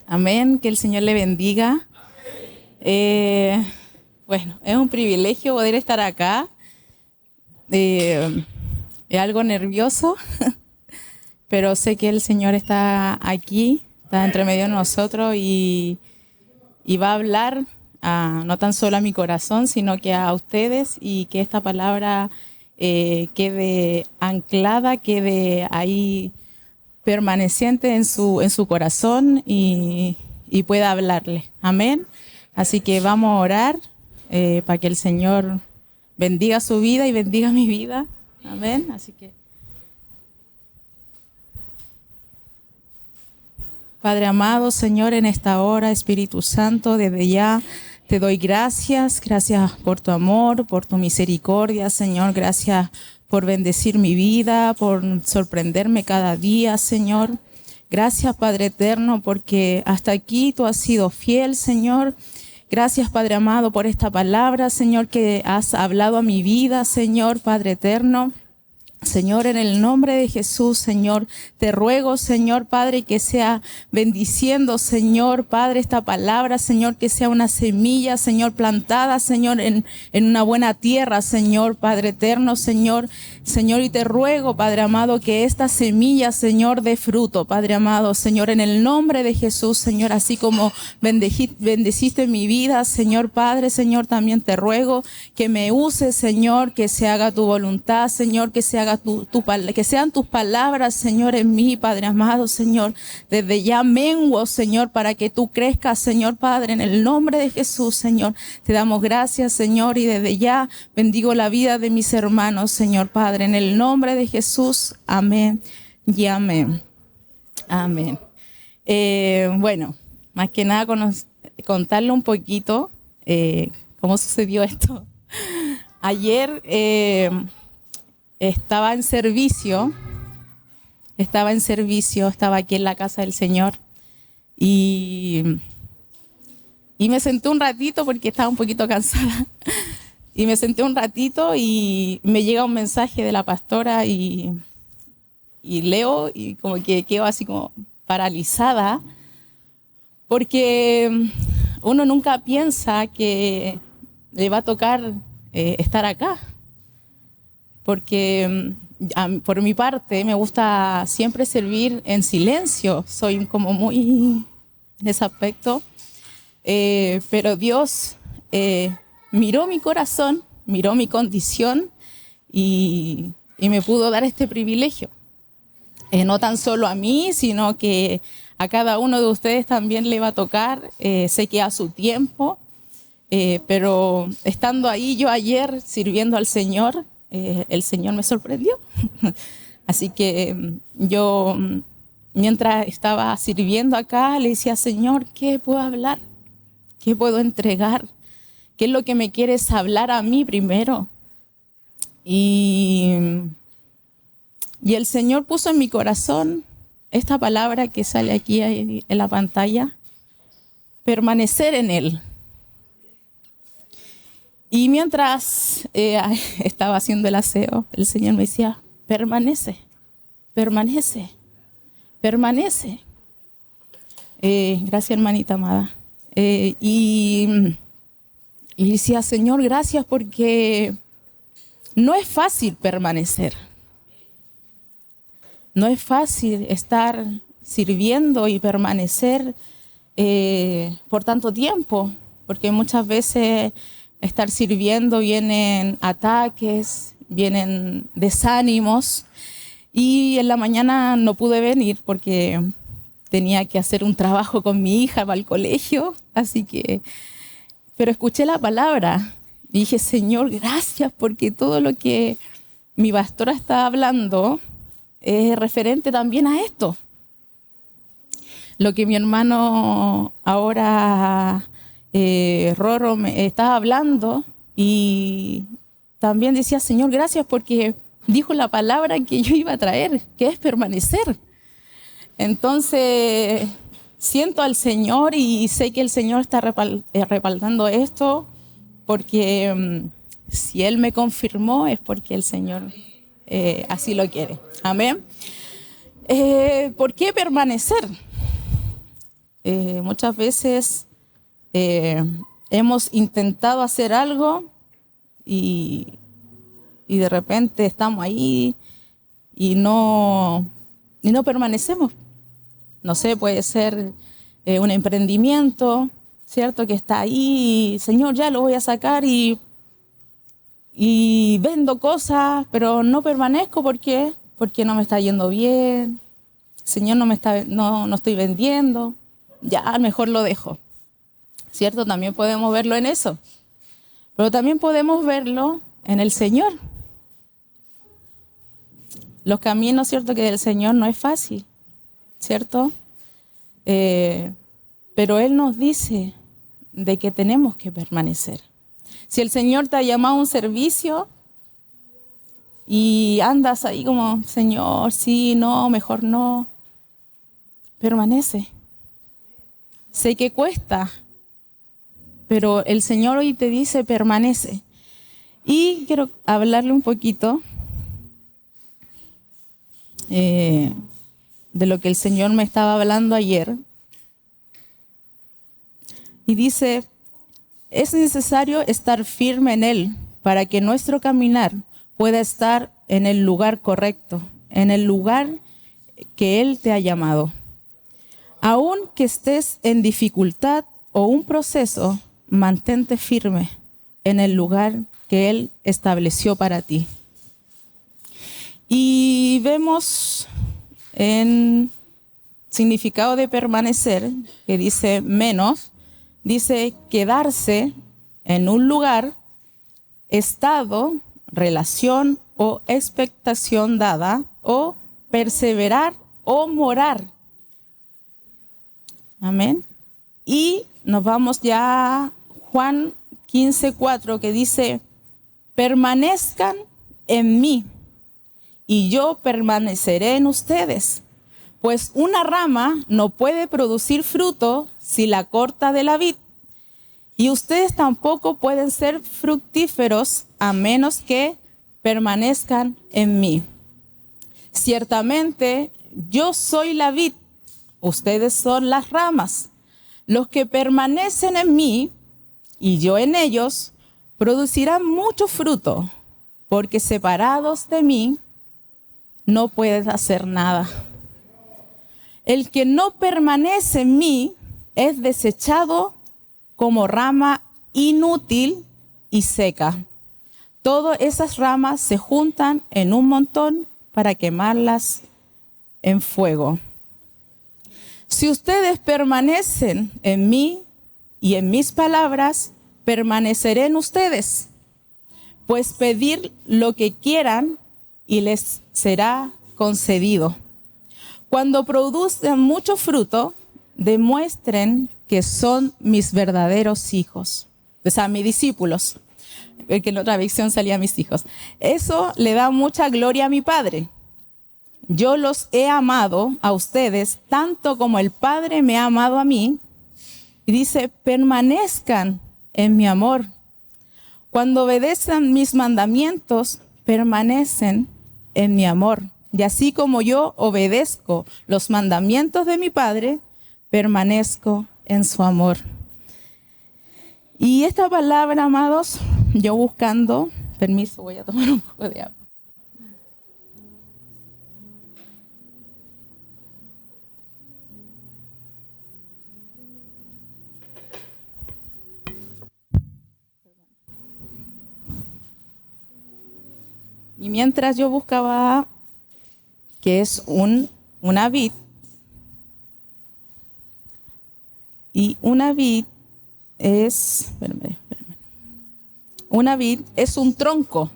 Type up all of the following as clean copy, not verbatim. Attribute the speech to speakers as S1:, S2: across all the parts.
S1: Amén, que el Señor le bendiga. Bueno, es un privilegio poder estar acá. Es algo nervioso, pero sé que el Señor está aquí, está entre medio de nosotros y va a hablar no tan solo a mi corazón, sino que a ustedes, y que esta palabra quede anclada, quede ahí permaneciente en su corazón y pueda hablarle. Amén. Así que vamos a orar para que el Señor bendiga su vida y bendiga mi vida. Amén. Así que, Padre amado, Señor, en esta hora, Espíritu Santo, desde ya te doy gracias. Gracias por tu amor, por tu misericordia, Señor. Gracias por bendecir mi vida, por sorprenderme cada día, Señor. Gracias, Padre eterno, porque hasta aquí tú has sido fiel, Señor. Gracias, Padre amado, por esta palabra, Señor, que has hablado a mi vida, Señor, Padre eterno. Señor, en el nombre de Jesús, Señor, te ruego, Señor, Padre, que sea bendiciendo, Señor, Padre, esta palabra, Señor, que sea una semilla, Señor, plantada, Señor, en una buena tierra, Señor, Padre eterno, Señor, y te ruego, Padre amado, que esta semilla, Señor, dé fruto, Padre amado, Señor, en el nombre de Jesús, Señor, así como bendeciste mi vida, Señor, Padre, Señor, también te ruego que me uses, Señor, que se haga tu voluntad, Señor, que se haga que sean tus palabras, Señor, en mí, Padre amado, Señor. Desde ya menguo, Señor, para que tú crezcas, Señor, Padre, en el nombre de Jesús, Señor. Te damos gracias, Señor, y desde ya bendigo la vida de mis hermanos, Señor, Padre, en el nombre de Jesús. Amén y amén. Amén. Bueno, más que nada contarle un poquito cómo sucedió esto. Ayer estaba aquí en la casa del Señor y me senté un ratito porque estaba un poquito cansada. Y me senté un ratito y me llega un mensaje de la pastora y leo y como que quedo así como paralizada porque uno nunca piensa que le va a tocar estar acá. Porque por mi parte me gusta siempre servir en silencio, soy como muy en ese aspecto, pero Dios miró mi corazón, miró mi condición y me pudo dar este privilegio. No tan solo a mí, sino que a cada uno de ustedes también le va a tocar, sé que a su tiempo, pero estando ahí yo ayer sirviendo al Señor, el Señor me sorprendió. Así que yo, mientras estaba sirviendo acá, le decía, Señor, ¿qué puedo hablar? ¿Qué puedo entregar? ¿Qué es lo que me quieres hablar a mí primero? Y el Señor puso en mi corazón esta palabra que sale aquí en la pantalla, permanecer en Él. Y mientras estaba haciendo el aseo, el Señor me decía, permanece, permanece, permanece. Gracias, hermanita amada. Y decía, Señor, gracias porque no es fácil permanecer. No es fácil estar sirviendo y permanecer por tanto tiempo, porque muchas veces estar sirviendo vienen ataques, vienen desánimos, y en la mañana no pude venir porque tenía que hacer un trabajo con mi hija para el colegio, pero escuché la palabra y dije, Señor, gracias porque todo lo que mi pastora está hablando es referente también a esto. Lo que mi hermano ahora Rorro me estaba hablando, y también decía, Señor, gracias porque dijo la palabra que yo iba a traer, que es permanecer. Entonces siento al Señor y sé que el Señor está respaldando esto, porque si Él me confirmó es porque el Señor así lo quiere. Amén. ¿Por qué permanecer? muchas veces hemos intentado hacer algo y de repente estamos ahí y no permanecemos. No sé, puede ser un emprendimiento, ¿cierto? Que está ahí, Señor, ya lo voy a sacar y vendo cosas, pero no permanezco. ¿Por qué? Porque no me está yendo bien. Señor, no estoy vendiendo. Ya, mejor lo dejo. ¿Cierto? También podemos verlo en eso. Pero también podemos verlo en el Señor. Los caminos, ¿cierto? Que del Señor no es fácil, ¿cierto? Pero Él nos dice de que tenemos que permanecer. Si el Señor te ha llamado a un servicio y andas ahí como, Señor, sí, no, mejor no, permanece. Sé que cuesta, pero el Señor hoy te dice, permanece. Y quiero hablarle un poquito de lo que el Señor me estaba hablando ayer. Y dice, es necesario estar firme en Él para que nuestro caminar pueda estar en el lugar correcto, en el lugar que Él te ha llamado. Aun que estés en dificultad o un proceso, mantente firme en el lugar que Él estableció para ti. Y vemos en significado de permanecer, que dice menos, dice quedarse en un lugar, estado, relación o expectación dada, o perseverar o morar. Amén. Y nos vamos ya a Juan 15:4, que dice, permanezcan en mí y yo permaneceré en ustedes. Pues una rama no puede producir fruto si la corta de la vid, y ustedes tampoco pueden ser fructíferos a menos que permanezcan en mí. Ciertamente, yo soy la vid, ustedes son las ramas. Los que permanecen en mí y yo en ellos producirán mucho fruto, porque separados de mí no puedes hacer nada. El que no permanece en mí es desechado como rama inútil y seca. Todas esas ramas se juntan en un montón para quemarlas en fuego. Si ustedes permanecen en mí y en mis palabras, permaneceré en ustedes. Pues pedir lo que quieran y les será concedido. Cuando produzcan mucho fruto, demuestren que son mis verdaderos hijos. O sea, mis discípulos. Porque en otra versión salía mis hijos. Eso le da mucha gloria a mi Padre. Yo los he amado a ustedes tanto como el Padre me ha amado a mí. Y dice, permanezcan en mi amor. Cuando obedezcan mis mandamientos, permanecen en mi amor. Y así como yo obedezco los mandamientos de mi Padre, permanezco en su amor. Y esta palabra, amados, yo buscando, permiso, voy a tomar un poco de agua. Y mientras yo buscaba, que es una vid, y una vid es, una vid es un tronco.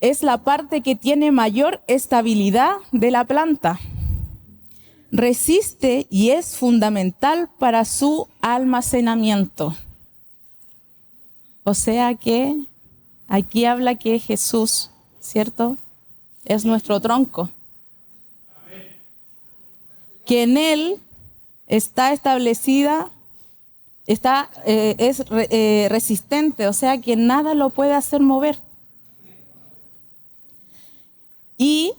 S1: Es la parte que tiene mayor estabilidad de la planta. Resiste y es fundamental para su almacenamiento. O sea que aquí habla que Jesús, ¿cierto? Es nuestro tronco. Que en Él está establecida, es resistente, o sea que nada lo puede hacer mover. Y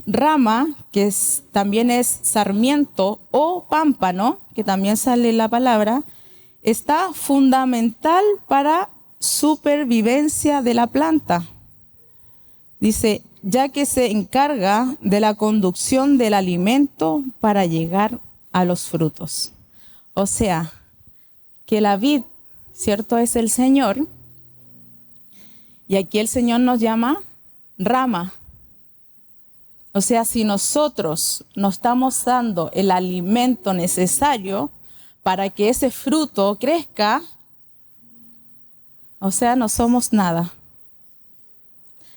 S1: rama, que también es sarmiento o pámpano, que también sale la palabra, está fundamental para supervivencia de la planta. Dice, ya que se encarga de la conducción del alimento para llegar a los frutos. O sea, que la vid, ¿cierto?, es el Señor. Y aquí el Señor nos llama rama. O sea, si nosotros no estamos dando el alimento necesario para que ese fruto crezca, o sea, no somos nada.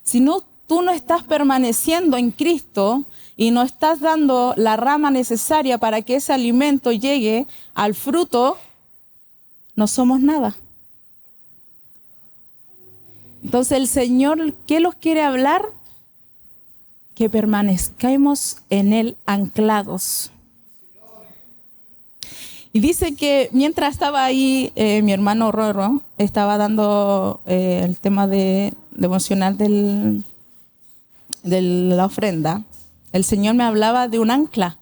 S1: Si no, tú no estás permaneciendo en Cristo y no estás dando la rama necesaria para que ese alimento llegue al fruto, no somos nada. Entonces el Señor, ¿qué nos quiere hablar? Que permanezcamos en Él anclados. Y dice que mientras estaba ahí, mi hermano Rorro estaba dando el tema devocional de la ofrenda. El Señor me hablaba de un ancla.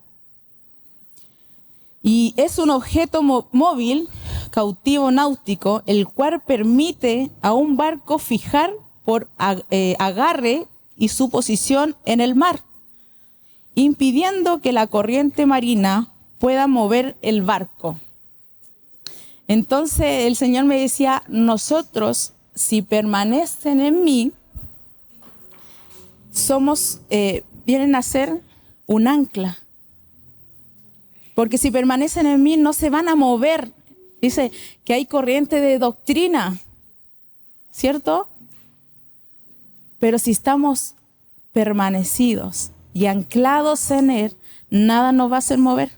S1: Y es un objeto móvil, cautivo náutico, el cual permite a un barco fijar por agarre y su posición en el mar, impidiendo que la corriente marina pueda mover el barco. Entonces el Señor me decía, nosotros, si permanecen en mí, vienen a ser un ancla. Porque si permanecen en mí, no se van a mover. Dice que hay corriente de doctrina, ¿cierto? Pero si estamos permanecidos y anclados en Él, nada nos va a hacer mover.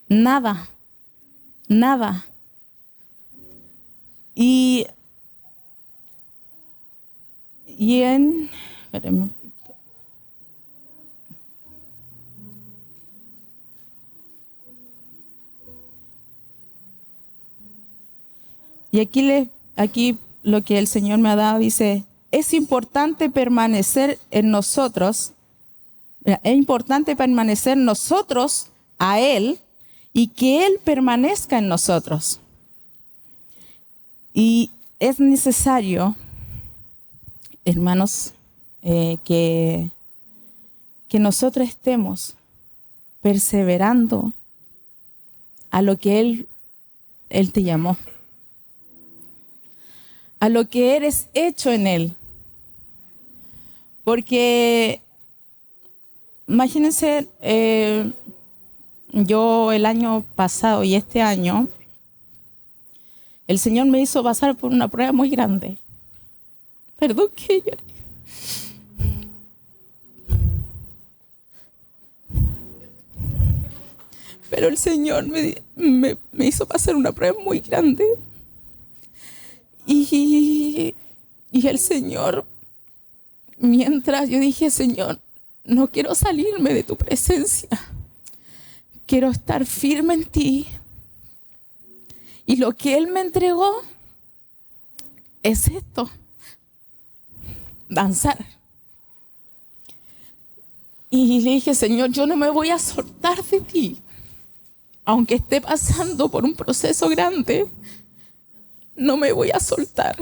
S1: Nada. Nada. Y espérenme. Y aquí lo que el Señor me ha dado dice, es importante permanecer en nosotros, es importante permanecer nosotros a Él y que Él permanezca en nosotros. Y es necesario, hermanos, que nosotros estemos perseverando a lo que Él te llamó, a lo que eres hecho en Él. Porque imagínense, yo el año pasado y este año, el Señor me hizo pasar por una prueba muy grande. Perdón que lloré. Pero el Señor me hizo pasar una prueba muy grande. Y el Señor, mientras yo dije, Señor, no quiero salirme de tu presencia. Quiero estar firme en ti. Y lo que Él me entregó es esto. Danzar. Y le dije, Señor, yo no me voy a soltar de ti. Aunque esté pasando por un proceso grande, no me voy a soltar.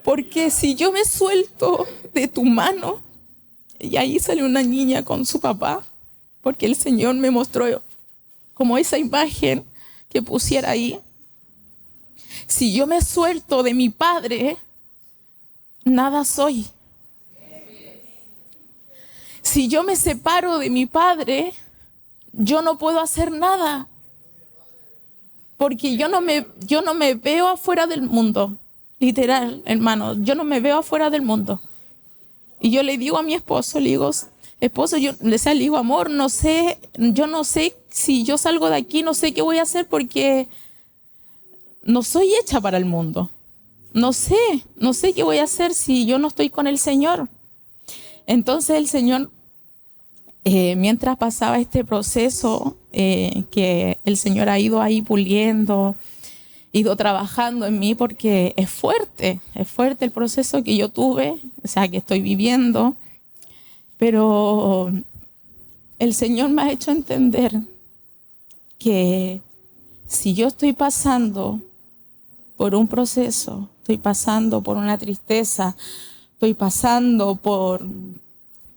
S1: Porque si yo me suelto de tu mano, y ahí sale una niña con su papá, porque el Señor me mostró como esa imagen que pusiera ahí. Si yo me suelto de mi padre, nada soy. Si yo me separo de mi padre, yo no puedo hacer nada. Porque yo no me veo afuera del mundo. Literal, hermano, yo no me veo afuera del mundo. Y yo le digo a mi esposo, le digo, esposo, yo le digo, amor, yo no sé si yo salgo de aquí, no sé qué voy a hacer porque no soy hecha para el mundo. No sé qué voy a hacer si yo no estoy con el Señor. Entonces el Señor, mientras pasaba este proceso, que el Señor ha ido ahí puliendo, ido trabajando en mí, porque es fuerte el proceso que yo tuve, o sea, que estoy viviendo. Pero el Señor me ha hecho entender que si yo estoy pasando por un proceso, estoy pasando por una tristeza, estoy pasando por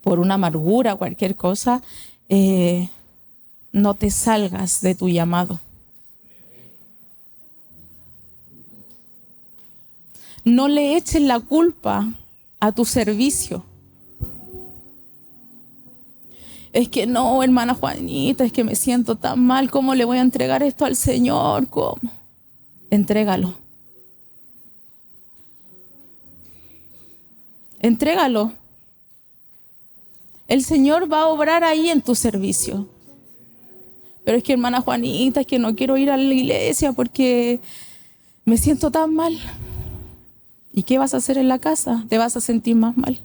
S1: una amargura, cualquier cosa, no te salgas de tu llamado. No le eches la culpa a tu servicio. Es que no, hermana Juanita, es que me siento tan mal, ¿cómo le voy a entregar esto al Señor? ¿Cómo? Entrégalo. Entrégalo. El Señor va a obrar ahí en tu servicio. Pero es que, hermana Juanita, es que no quiero ir a la iglesia porque me siento tan mal. ¿Y qué vas a hacer en la casa? Te vas a sentir más mal.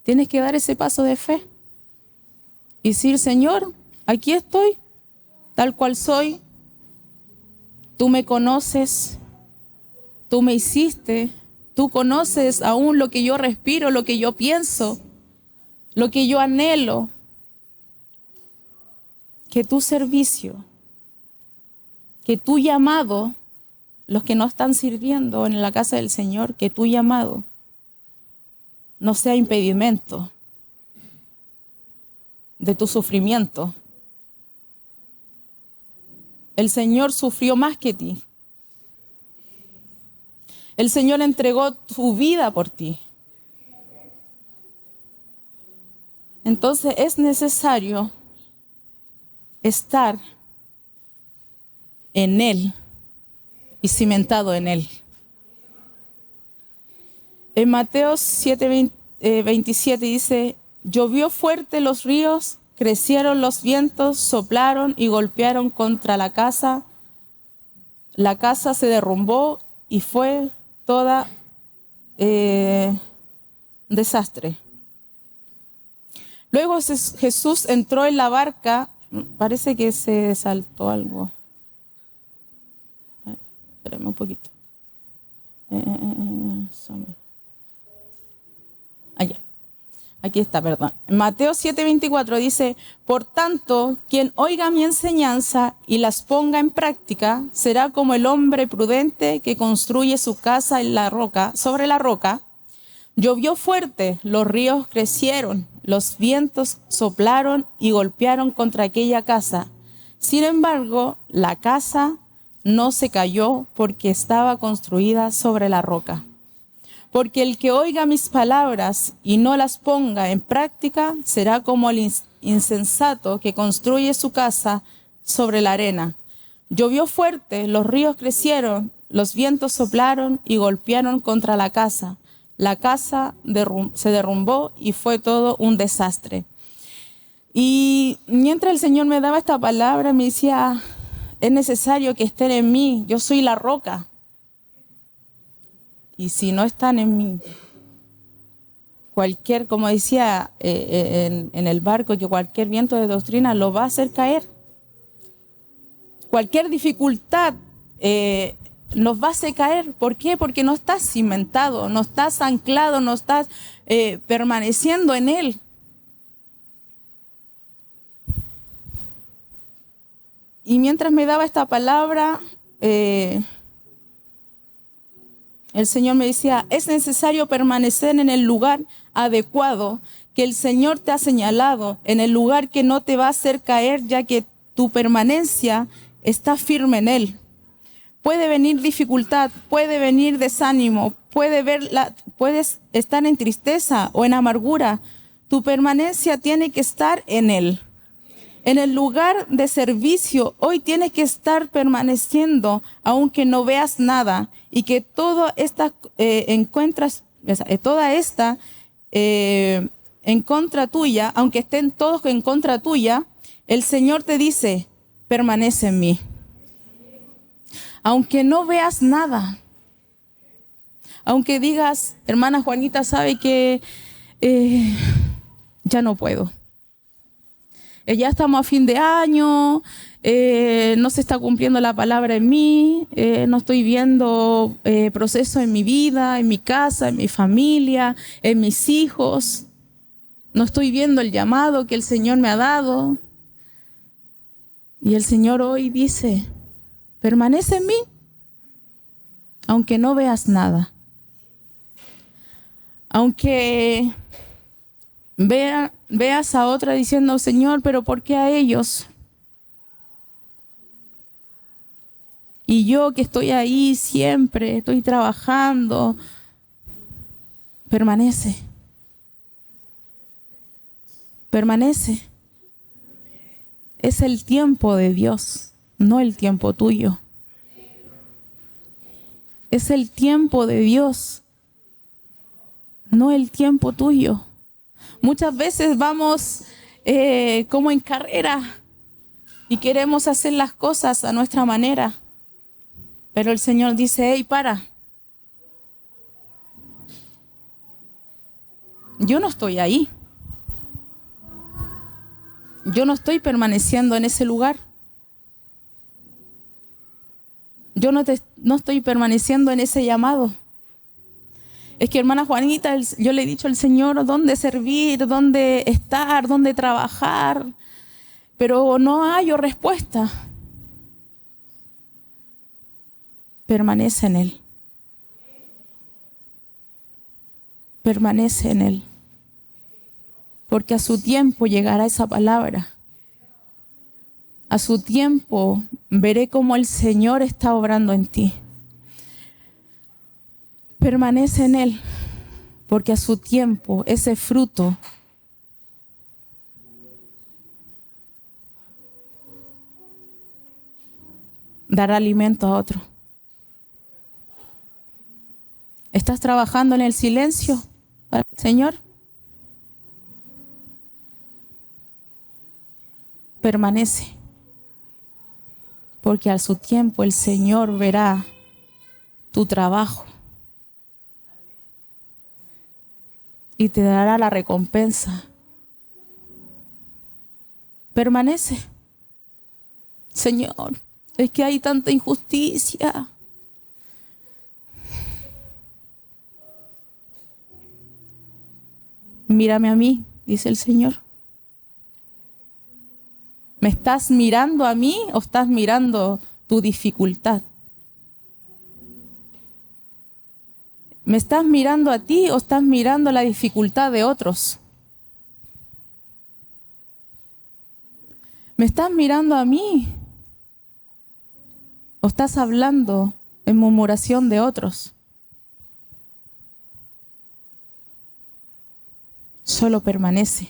S1: Tienes que dar ese paso de fe y decir, Señor, aquí estoy, tal cual soy. Tú me conoces, tú me hiciste, tú conoces aún lo que yo respiro, lo que yo pienso, lo que yo anhelo. Que tu servicio, que tu llamado, los que no están sirviendo en la casa del Señor, que tu llamado no sea impedimento de tu sufrimiento. El Señor sufrió más que ti. El Señor entregó su vida por ti. Entonces es necesario estar en Él y cimentado en Él. En Mateo 7:27 dice, llovió fuerte los ríos, crecieron los vientos, soplaron y golpearon contra la casa se derrumbó y fue toda desastre. Luego Jesús entró en la barca, parece que se saltó algo. Espérame un poquito. Allá. Aquí está, perdón. Mateo 7:24 dice, por tanto, quien oiga mi enseñanza y las ponga en práctica, será como el hombre prudente que construye su casa en la roca, sobre la roca. Llovió fuerte, los ríos crecieron, los vientos soplaron y golpearon contra aquella casa. Sin embargo, la casa no se cayó porque estaba construida sobre la roca. Porque el que oiga mis palabras y no las ponga en práctica será como el insensato que construye su casa sobre la arena. Llovió fuerte, los ríos crecieron, los vientos soplaron y golpearon contra la casa. La casa se derrumbó y fue todo un desastre. Y mientras el Señor me daba esta palabra, me decía, es necesario que estén en mí, yo soy la roca. Y si no están en mí, cualquier, como decía en el barco, que cualquier viento de doctrina lo va a hacer caer. Cualquier dificultad nos va a hacer caer. ¿Por qué? Porque no estás cimentado, no estás anclado, no estás permaneciendo en Él. Y mientras me daba esta palabra, el Señor me decía, es necesario permanecer en el lugar adecuado que el Señor te ha señalado, en el lugar que no te va a hacer caer, ya que tu permanencia está firme en Él. Puede venir dificultad, puede venir desánimo, puedes estar en tristeza o en amargura. Tu permanencia tiene que estar en Él. En el lugar de servicio, hoy tienes que estar permaneciendo, aunque no veas nada, y que toda esta en contra tuya, aunque estén todos en contra tuya, el Señor te dice, permanece en mí. Aunque no veas nada, aunque digas, hermana Juanita sabe que ya no puedo. Ya estamos a fin de año, no se está cumpliendo la palabra en mí, no estoy viendo proceso en mi vida, en mi casa, en mi familia, en mis hijos. No estoy viendo el llamado que el Señor me ha dado. Y el Señor hoy dice, permanece en mí, aunque no veas nada. Aunque veas a otra diciendo, Señor, pero ¿por qué a ellos? Y yo que estoy ahí siempre, estoy trabajando, permanece. Permanece. Es el tiempo de Dios, no el tiempo tuyo. Es el tiempo de Dios, no el tiempo tuyo. Muchas veces vamos como en carrera y queremos hacer las cosas a nuestra manera. Pero el Señor dice, hey, para. Yo no estoy ahí. Yo no estoy permaneciendo en ese lugar. Yo no estoy permaneciendo en ese llamado. Es que, hermana Juanita, yo le he dicho al Señor dónde servir, dónde estar, dónde trabajar, pero no hallo respuesta. Permanece en Él. Permanece en Él. Porque a su tiempo llegará esa palabra. A su tiempo veré cómo el Señor está obrando en ti. Permanece en Él, porque a su tiempo ese fruto dará alimento a otro. ¿Estás trabajando en el silencio para el Señor? Permanece, porque a su tiempo el Señor verá tu trabajo y te dará la recompensa. Permanece. Señor, es que hay tanta injusticia. Mírame a mí, dice el Señor. ¿Me estás mirando a mí o estás mirando tu dificultad? ¿Me estás mirando a ti o estás mirando la dificultad de otros? ¿Me estás mirando a mí o estás hablando en murmuración de otros? Solo permanece.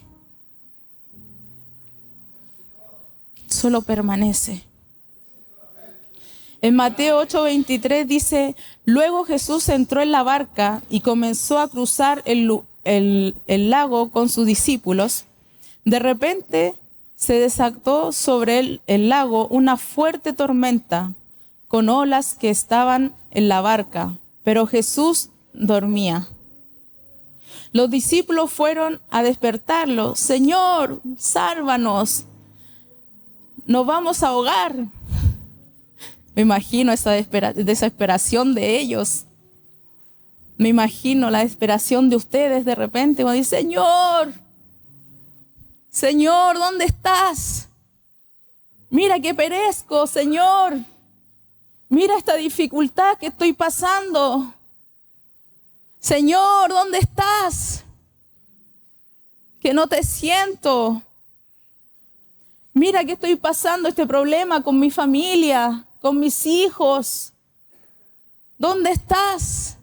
S1: Solo permanece. En Mateo 8:23 dice, luego Jesús entró en la barca y comenzó a cruzar el lago con sus discípulos. De repente se desató sobre el lago una fuerte tormenta con olas que estaban en la barca, pero Jesús dormía. Los discípulos fueron a despertarlo. Señor, sálvanos, nos vamos a ahogar. Me imagino esa desesperación de ellos. Me imagino la desesperación de ustedes de repente cuando dicen, Señor, Señor, ¿dónde estás? Mira que perezco, Señor. Mira esta dificultad que estoy pasando. Señor, ¿dónde estás? Que no te siento. Mira que estoy pasando este problema con mi familia, con mis hijos. ¿Dónde estás?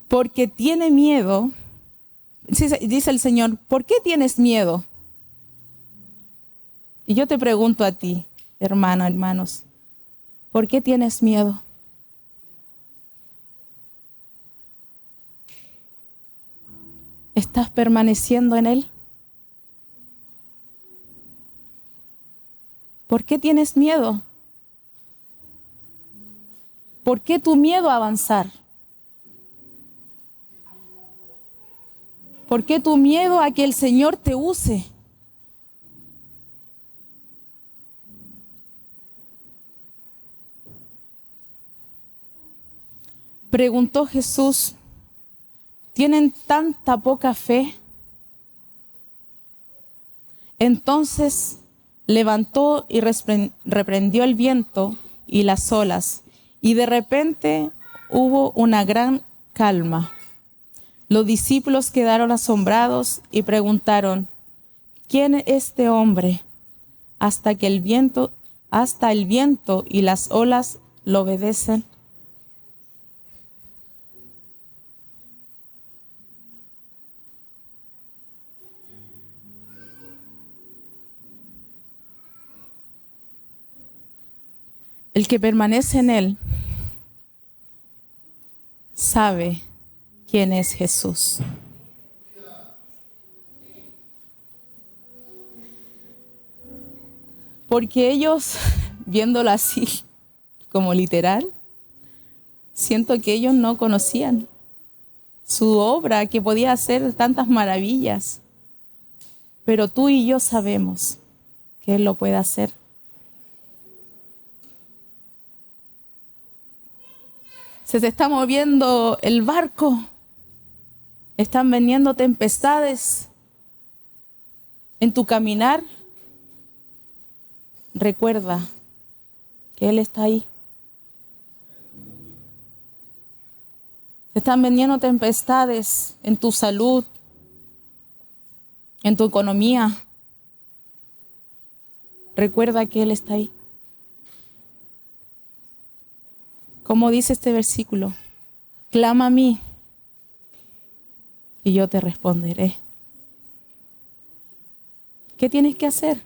S1: Porque tiene miedo. Dice el Señor, ¿por qué tienes miedo? Y yo te pregunto a ti, hermana, hermanos, ¿por qué tienes miedo? ¿Estás permaneciendo en Él? ¿Por qué tienes miedo? ¿Por qué tu miedo a avanzar? ¿Por qué tu miedo a que el Señor te use? Preguntó Jesús, ¿Tienen tanta poca fe? Entonces levantó y reprendió el viento y las olas, y de repente hubo una gran calma. Los discípulos quedaron asombrados y preguntaron: ¿quién es este hombre? Hasta el viento y las olas lo obedecen. El que permanece en él sabe quién es Jesús. Porque ellos, viéndolo así, como literal, siento que ellos no conocían su obra, que podía hacer tantas maravillas. Pero tú y yo sabemos que Él lo puede hacer. Se te está moviendo el barco. Están viniendo tempestades en tu caminar. Recuerda que Él está ahí. Te están viniendo tempestades en tu salud, en tu economía. Recuerda que Él está ahí. Como dice este versículo: clama a mí y yo te responderé. ¿Qué tienes que hacer?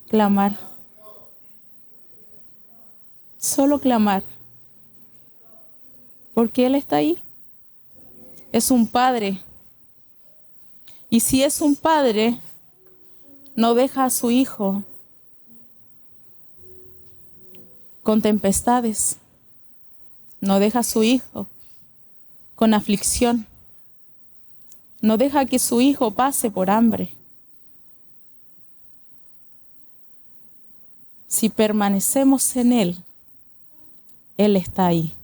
S1: Clamar. Solo clamar. Porque Él está ahí. Es un padre. Y si es un padre, no deja a su hijo con tempestades. No deja a su hijo con aflicción. No deja que su hijo pase por hambre. Si permanecemos en Él, Él está ahí.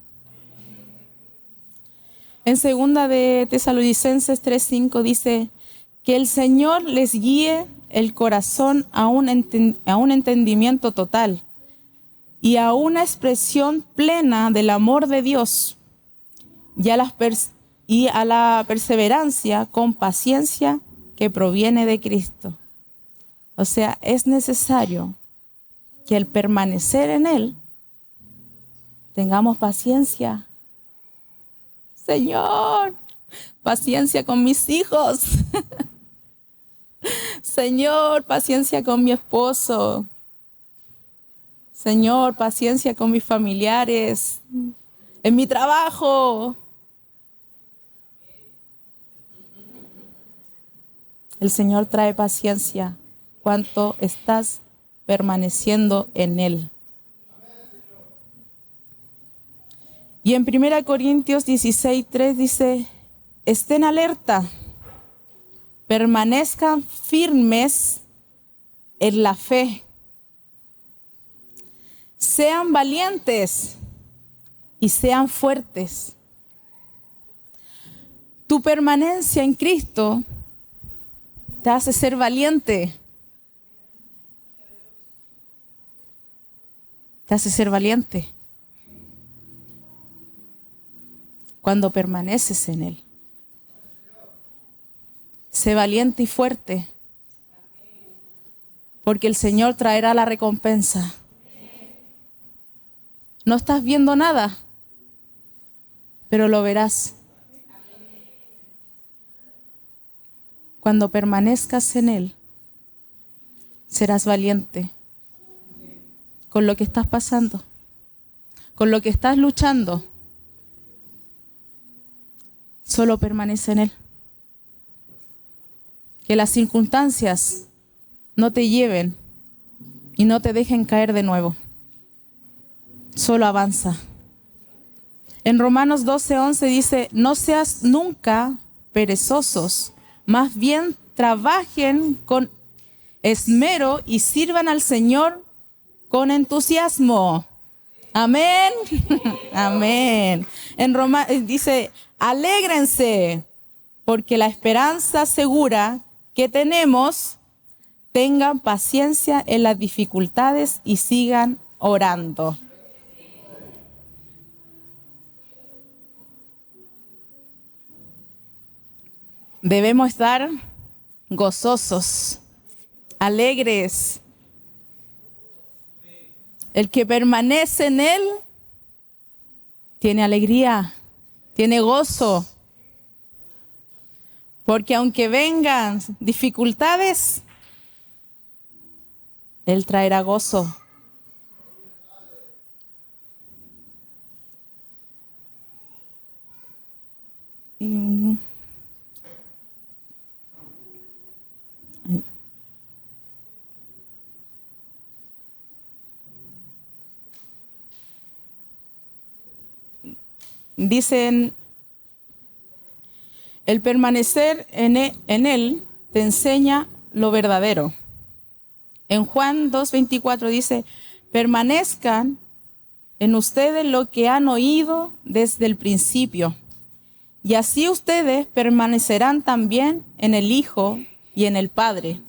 S1: En 2 de Tesalonicenses 3:5 dice: que el Señor les guíe el corazón a un entendimiento total y a una expresión plena del amor de Dios y a la perseverancia con paciencia que proviene de Cristo. O sea, es necesario que al permanecer en Él tengamos paciencia. Señor, paciencia con mis hijos. Señor, paciencia con mi esposo. Señor, paciencia con mis familiares, en mi trabajo. El Señor trae paciencia cuando estás permaneciendo en Él. Y en 1 Corintios 16:3 dice: estén alerta, permanezcan firmes en la fe, sean valientes y sean fuertes. Tu permanencia en Cristo te hace ser valiente. Te hace ser valiente cuando permaneces en Él. Sé valiente y fuerte, porque el Señor traerá la recompensa. No estás viendo nada, pero lo verás. Cuando permanezcas en Él, serás valiente con lo que estás pasando, con lo que estás luchando. Solo permanece en Él. Que las circunstancias no te lleven y no te dejen caer de nuevo. Solo avanza. En Romanos 12:11 dice: no seas nunca perezosos, más bien trabajen con esmero y sirvan al Señor con entusiasmo. Amén. Amén. En Romanos dice: alégrense porque la esperanza segura que tenemos, tengan paciencia en las dificultades y sigan orando. Debemos estar gozosos, alegres. El que permanece en Él tiene alegría, tiene gozo. Porque aunque vengan dificultades, Él traerá gozo. Dicen, el permanecer en Él te enseña lo verdadero. En Juan 2:24 dice, permanezcan en ustedes lo que han oído desde el principio, y así ustedes permanecerán también en el Hijo y en el Padre.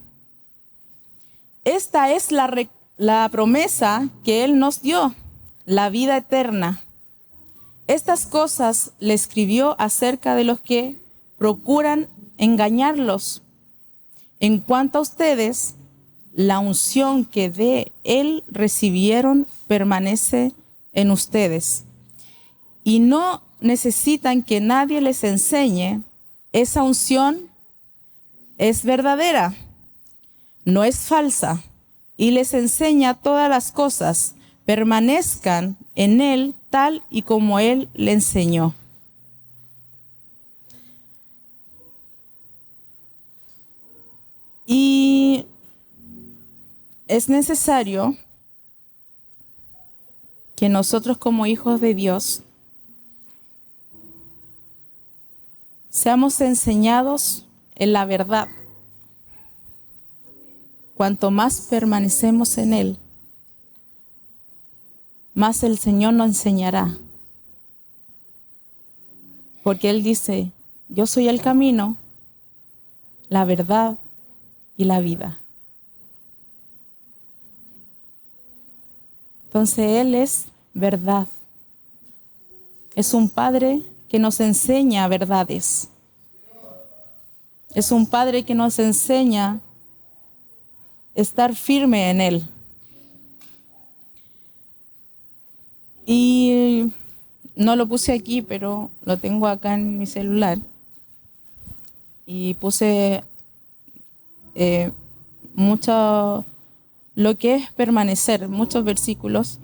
S1: Esta es la promesa que Él nos dio, la vida eterna. Estas cosas le escribió acerca de los que procuran engañarlos. En cuanto a ustedes, la unción que de Él recibieron permanece en ustedes. Y no necesitan que nadie les enseñe. Esa unción es verdadera, no es falsa, y les enseña todas las cosas. Permanezcan en Él tal y como Él le enseñó. Y es necesario que nosotros como hijos de Dios seamos enseñados en la verdad. Cuanto más permanecemos en Él, más el Señor nos enseñará. Porque Él dice, yo soy el camino, la verdad y la vida. Entonces Él es verdad. Es un Padre que nos enseña verdades. Es un Padre que nos enseña a estar firme en Él. Y no lo puse aquí, pero lo tengo acá en mi celular. Y puse mucho lo que es permanecer, muchos versículos.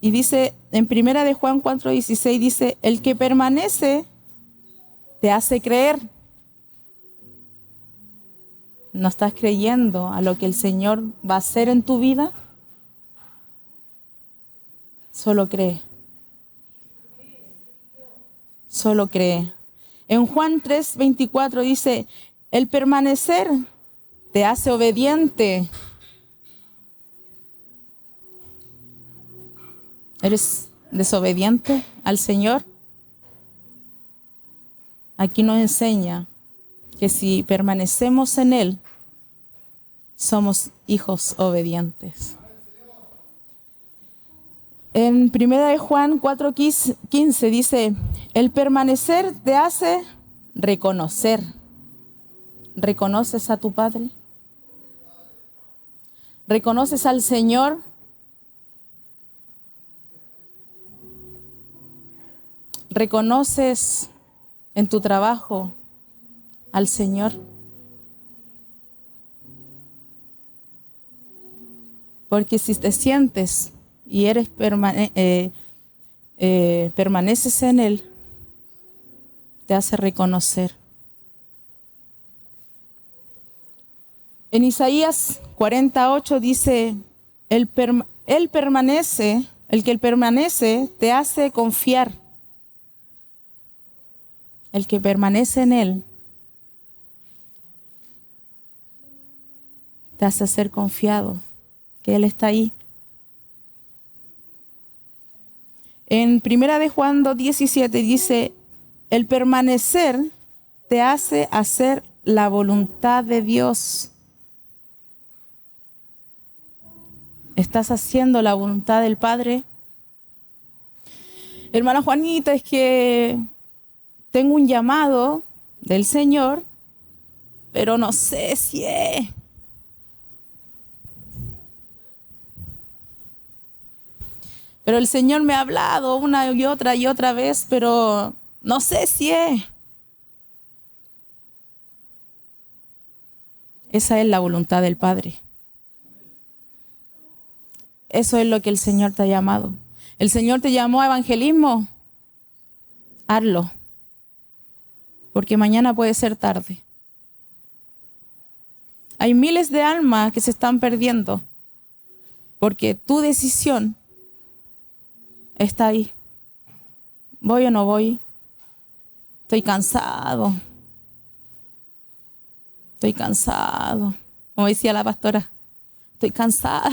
S1: Y dice, en primera de Juan 4:16, dice, el que permanece te hace creer. ¿No estás creyendo a lo que el Señor va a hacer en tu vida? Solo cree. Solo cree. En Juan 3:24 dice, el permanecer te hace obediente. ¿Eres desobediente al Señor? Aquí nos enseña que si permanecemos en Él, somos hijos obedientes. En 1 de Juan 4:15 dice, el permanecer te hace reconocer. ¿Reconoces a tu Padre? ¿Reconoces al Señor? ¿Reconoces en tu trabajo al Señor? Porque si te sientes y eres permaneces en Él, te hace reconocer. En Isaías 48 dice, Él permanece, el que permanece te hace confiar. El que permanece en Él te hace ser confiado, que Él está ahí. En 1 de Juan 2:17 dice, el permanecer te hace hacer la voluntad de Dios. ¿Estás haciendo la voluntad del Padre? Hermana Juanita, es que tengo un llamado del Señor, pero no sé si es. Pero el Señor me ha hablado una y otra vez, pero no sé si es. Esa es la voluntad del Padre. Eso es lo que el Señor te ha llamado. El Señor te llamó a evangelismo. Hazlo. Porque mañana puede ser tarde. Hay miles de almas que se están perdiendo. Porque tu decisión está ahí. ¿Voy o no voy? Estoy cansado. Estoy cansado. Como decía la pastora. Estoy cansada.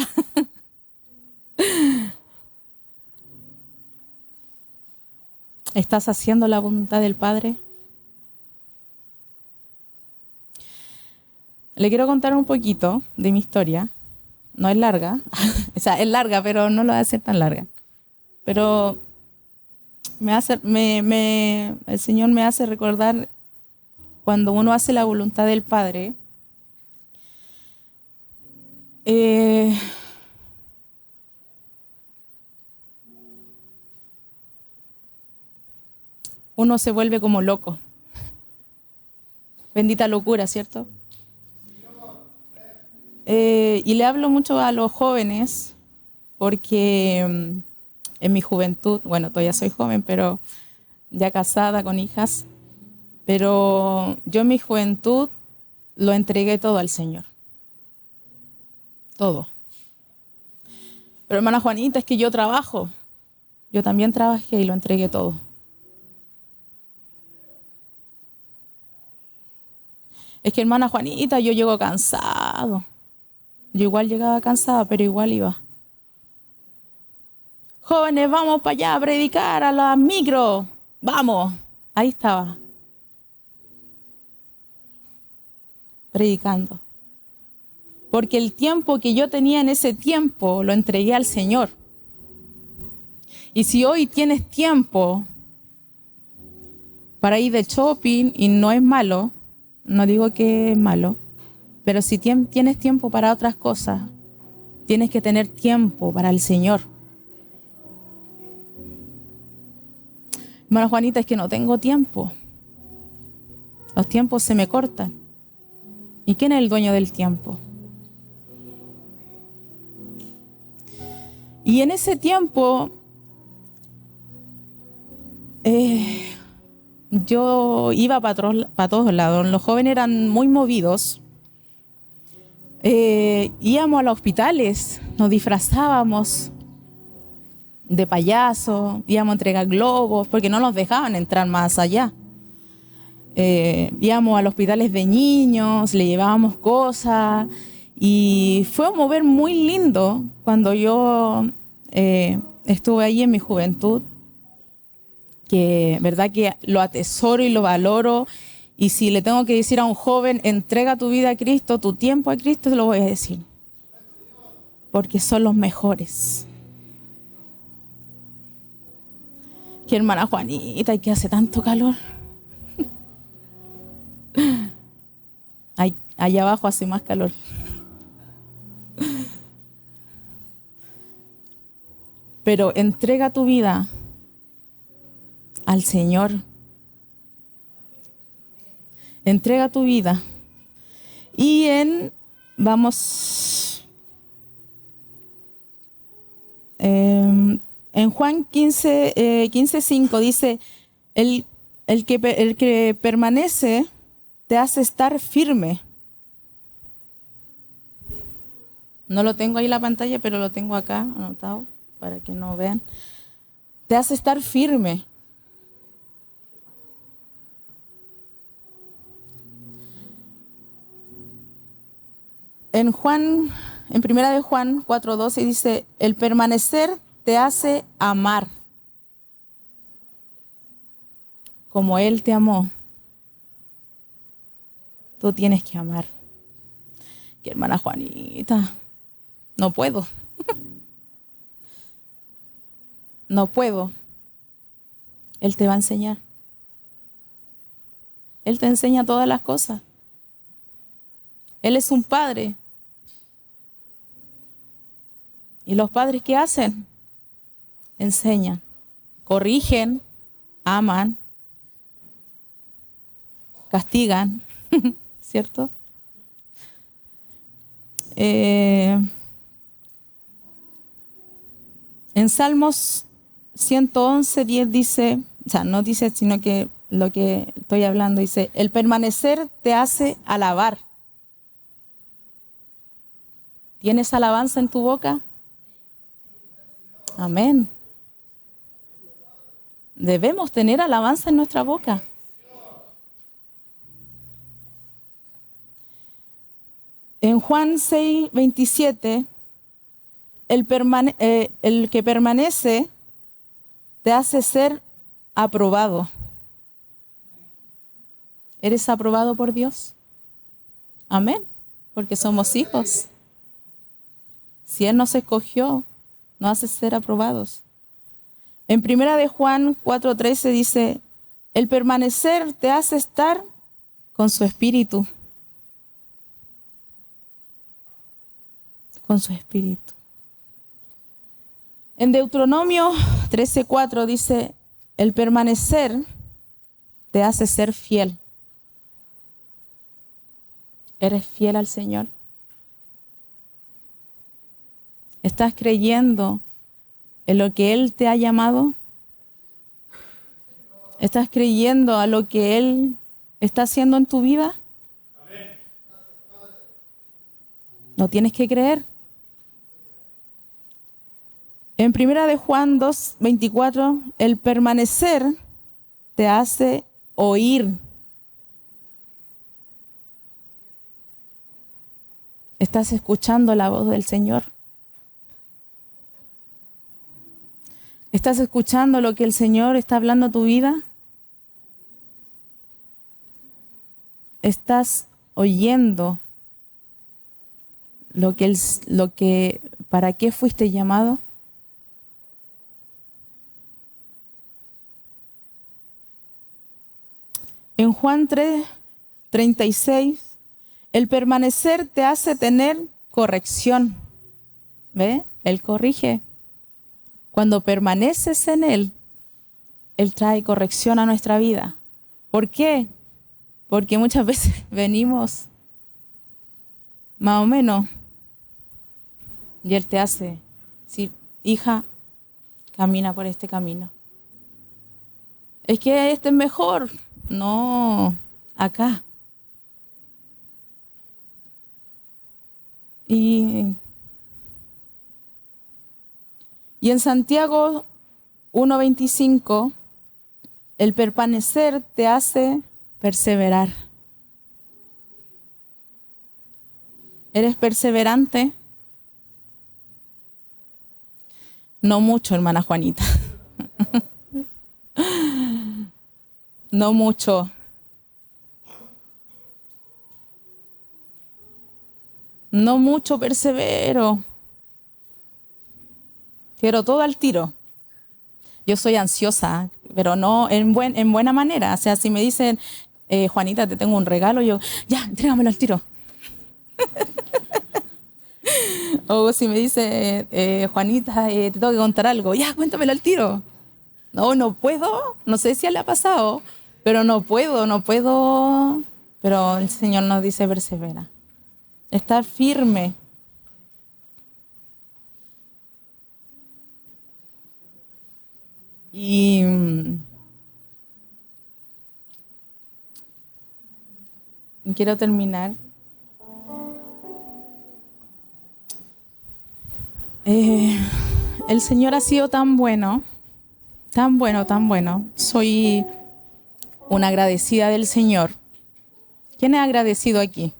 S1: ¿Estás haciendo la voluntad del Padre? Le quiero contar un poquito de mi historia. No es larga. O sea, es larga, pero no lo va a hacer tan larga. Pero el Señor me hace recordar cuando uno hace la voluntad del Padre. Uno se vuelve como loco. Bendita locura, ¿cierto? Y le hablo mucho a los jóvenes porque en mi juventud, bueno, todavía soy joven, pero ya casada con hijas, pero yo en mi juventud lo entregué todo al Señor. Todo. Pero hermana Juanita, es que yo trabajo. Yo también trabajé y lo entregué todo. Es que hermana Juanita, yo llego cansado. Yo igual llegaba cansada, pero igual iba. Jóvenes, vamos para allá a predicar a las micro. Vamos. Ahí estaba. Predicando. Porque el tiempo que yo tenía en ese tiempo lo entregué al Señor. Y si hoy tienes tiempo para ir de shopping, y no es malo, no digo que es malo, pero si tienes tiempo para otras cosas, tienes que tener tiempo para el Señor. Hermana Juanita, es que no tengo tiempo. Los tiempos se me cortan. ¿Y quién es el dueño del tiempo? Y en ese tiempo, yo iba para todos lados. Los jóvenes eran muy movidos. Íbamos a los hospitales, nos disfrazábamos de payaso, íbamos a entregar globos, porque no nos dejaban entrar más allá. Íbamos a los hospitales de niños, le llevábamos cosas, y fue un mover muy lindo cuando yo estuve ahí en mi juventud, que verdad que lo atesoro y lo valoro. Y si le tengo que decir a un joven, entrega tu vida a Cristo, tu tiempo a Cristo, se lo voy a decir. Porque son los mejores. Que hermana Juanita, y que hace tanto calor. Allá abajo hace más calor. Pero entrega tu vida al Señor. Entrega tu vida. Y en Juan 15:5 dice, el que permanece te hace estar firme. No lo tengo ahí en la pantalla, pero lo tengo acá anotado para que no vean. Te hace estar firme. En primera de Juan 4:12 dice, el permanecer te hace amar como Él te amó. tú tienes que amar. Que hermana Juanita, no puedo. No puedo. Él te va a enseñar. Él te enseña todas las cosas. Él es un padre. ¿Y los padres qué hacen? Enseñan, corrigen, aman, castigan, ¿cierto? En Salmos 111:10 dice, o sea, no dice, sino que lo que estoy hablando dice, el permanecer te hace alabar. ¿Tienes alabanza en tu boca? Amén. Debemos tener alabanza en nuestra boca. En Juan 6:27, el que permanece te hace ser aprobado. ¿Eres aprobado por Dios? Amén. Porque somos hijos. Si Él nos escogió, nos hace ser aprobados. En 1 de Juan 4:13 dice, el permanecer te hace estar con su espíritu. Con su espíritu. En Deuteronomio 13:4 dice, el permanecer te hace ser fiel. ¿Eres fiel al Señor? ¿Estás creyendo en lo que Él te ha llamado? ¿Estás creyendo a lo que Él está haciendo en tu vida? No tienes que creer. En 1 de Juan 2:24, el permanecer te hace oír. ¿Estás escuchando la voz del Señor? ¿Estás escuchando lo que el Señor está hablando a tu vida? ¿Estás oyendo para qué fuiste llamado? En Juan 3:36, el permanecer te hace tener corrección. ¿Ve? Él corrige. Cuando permaneces en Él, Él trae corrección a nuestra vida. ¿Por qué? Porque muchas veces venimos más o menos y Él te hace decir, hija, camina por este camino. Es que este es mejor. No, acá. Y en Santiago 1:25, el permanecer te hace perseverar. ¿Eres perseverante? No mucho, hermana Juanita. No mucho. No mucho persevero. Quiero todo al tiro. Yo soy ansiosa, pero no en buena manera. O sea, si me dicen, Juanita, te tengo un regalo, yo, ya, entrégamelo al tiro. O si me dice, Juanita, te tengo que contar algo, ya, cuéntamelo al tiro. No puedo. No sé si le ha pasado, pero no puedo. Pero el Señor nos dice persevera. Estar firme. Y quiero terminar. El Señor ha sido tan bueno, tan bueno, tan bueno. Soy una agradecida del Señor. ¿Quién es agradecido aquí?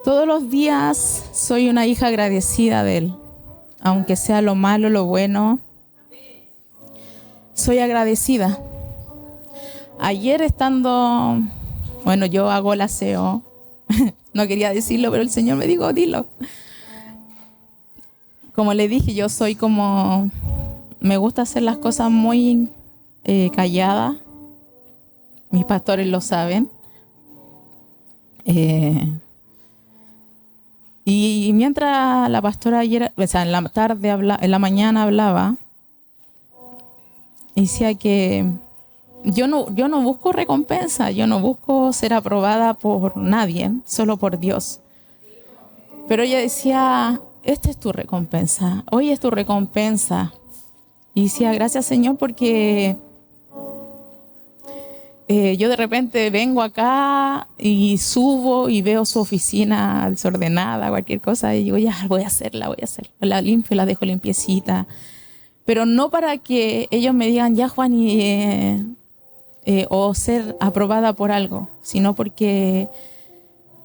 S1: Todos los días soy una hija agradecida de Él. Aunque sea lo malo, lo bueno, soy agradecida. Ayer estando, bueno, yo hago el aseo, no quería decirlo, pero el Señor me dijo, dilo. Como le dije, yo soy como, me gusta hacer las cosas muy callada. Mis pastores lo saben. Y mientras la pastora ayer, o sea, en la tarde, en la mañana hablaba, decía que yo no busco recompensa, yo no busco ser aprobada por nadie, solo por Dios. Pero ella decía, esta es tu recompensa, hoy es tu recompensa. Y decía, gracias Señor, porque yo de repente vengo acá y subo y veo su oficina desordenada, cualquier cosa, y digo, ya, voy a hacerla. La limpio, la dejo limpiecita. Pero no para que ellos me digan, ya Juan, o ser aprobada por algo, sino porque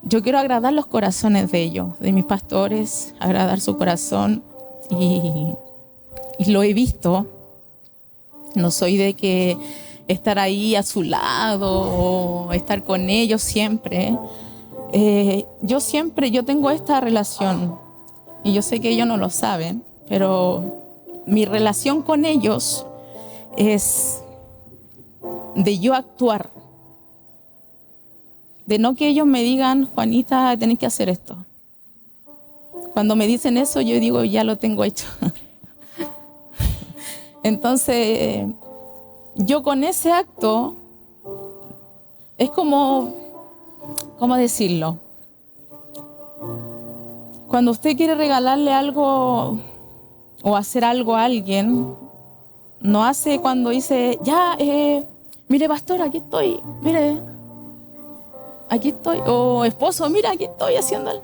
S1: yo quiero agradar los corazones de ellos, de mis pastores, agradar su corazón. Y lo he visto. No soy de que estar ahí a su lado o estar con ellos siempre. Yo tengo esta relación y yo sé que ellos no lo saben, pero mi relación con ellos es de yo actuar, de no que ellos me digan, Juanita, tenés que hacer esto. Cuando me dicen eso, yo digo, ya lo tengo hecho. Entonces, yo con ese acto, es como, ¿cómo decirlo? Cuando usted quiere regalarle algo o hacer algo a alguien, no hace cuando dice, ya, mire pastor, aquí estoy, mire, aquí estoy. O esposo, mira, aquí estoy haciéndolo.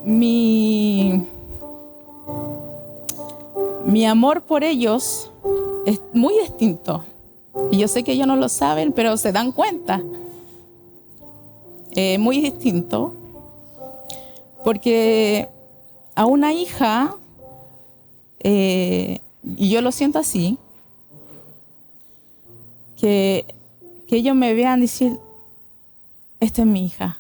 S1: Mi amor por ellos es muy distinto. Y yo sé que ellos no lo saben, pero se dan cuenta. Muy distinto. Porque a una hija, y yo lo siento así, que ellos me vean decir, esta es mi hija.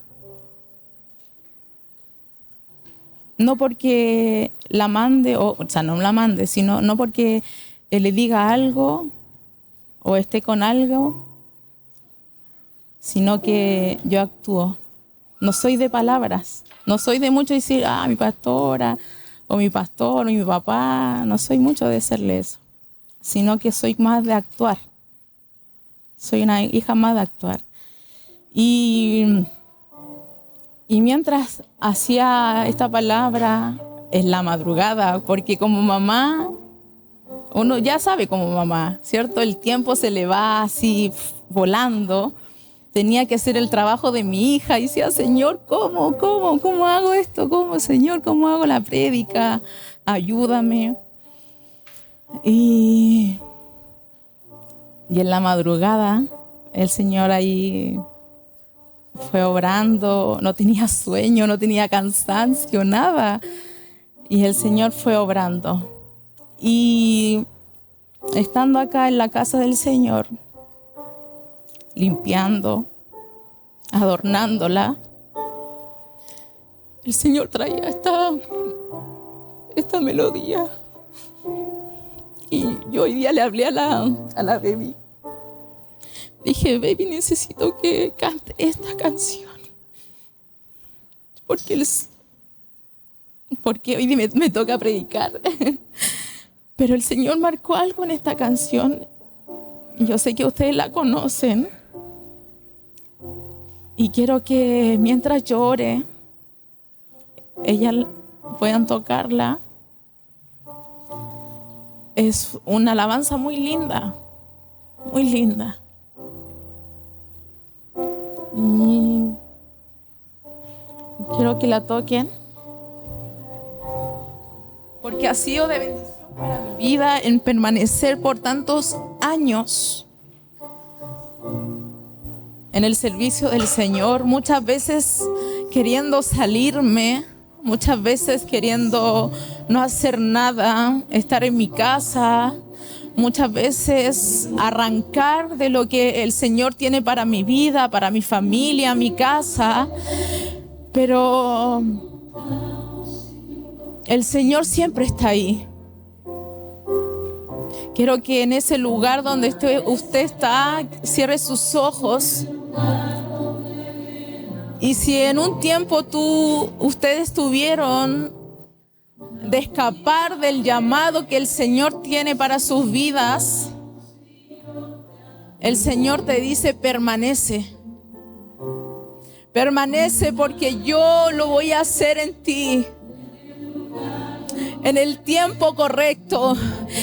S1: No porque la mande, o sea, no la mande, sino no porque le diga algo o esté con algo, sino que yo actúo. No soy de palabras, no soy de mucho decir, mi pastora, o mi pastor, o mi papá, no soy mucho de hacerle eso, sino que soy más de actuar. Soy una hija más de actuar. Y mientras hacía esta palabra en la madrugada, porque como mamá, uno ya sabe como mamá, ¿cierto? El tiempo se le va así volando. Tenía que hacer el trabajo de mi hija y decía, Señor, ¿cómo hago esto? ¿Cómo, Señor? ¿Cómo hago la prédica? Ayúdame. Y en la madrugada, el Señor ahí fue obrando, no tenía sueño, no tenía cansancio, nada. Y el Señor fue obrando. Y estando acá en la casa del Señor, limpiando, adornándola, el Señor traía esta melodía. Y yo hoy día le hablé a la baby. Dije, baby, necesito que cante esta canción. Porque hoy me toca predicar. Pero el Señor marcó algo en esta canción. Y yo sé que ustedes la conocen. Y quiero que mientras llore, ellas puedan tocarla. Es una alabanza muy linda. Muy linda. Y quiero que la toquen, porque ha sido de bendición para mi vida en permanecer por tantos años en el servicio del Señor, muchas veces queriendo salirme, muchas veces queriendo no hacer nada, estar en mi casa, muchas veces arrancar de lo que el Señor tiene para mi vida, para mi familia, mi casa, pero el Señor siempre está ahí. Quiero que en ese lugar donde usted está, cierre sus ojos. Y si en un tiempo ustedes tuvieron de escapar del llamado que el Señor tiene para sus vidas, el Señor te dice: permanece. Permanece, porque yo lo voy a hacer en ti. En el tiempo correcto,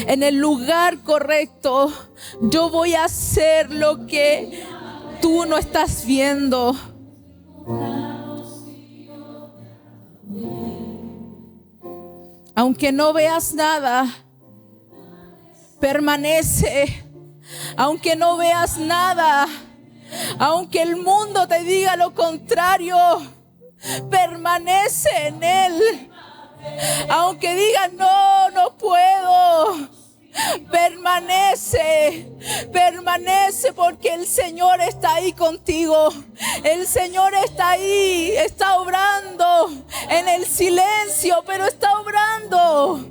S1: en el lugar correcto, yo voy a hacer lo que tú no estás viendo. Aunque no veas nada, permanece. Aunque no veas nada, aunque el mundo te diga lo contrario, permanece en Él. Aunque digan: no puedo, permanece, porque el Señor está ahí contigo. El Señor está ahí, está obrando en el silencio, pero está obrando.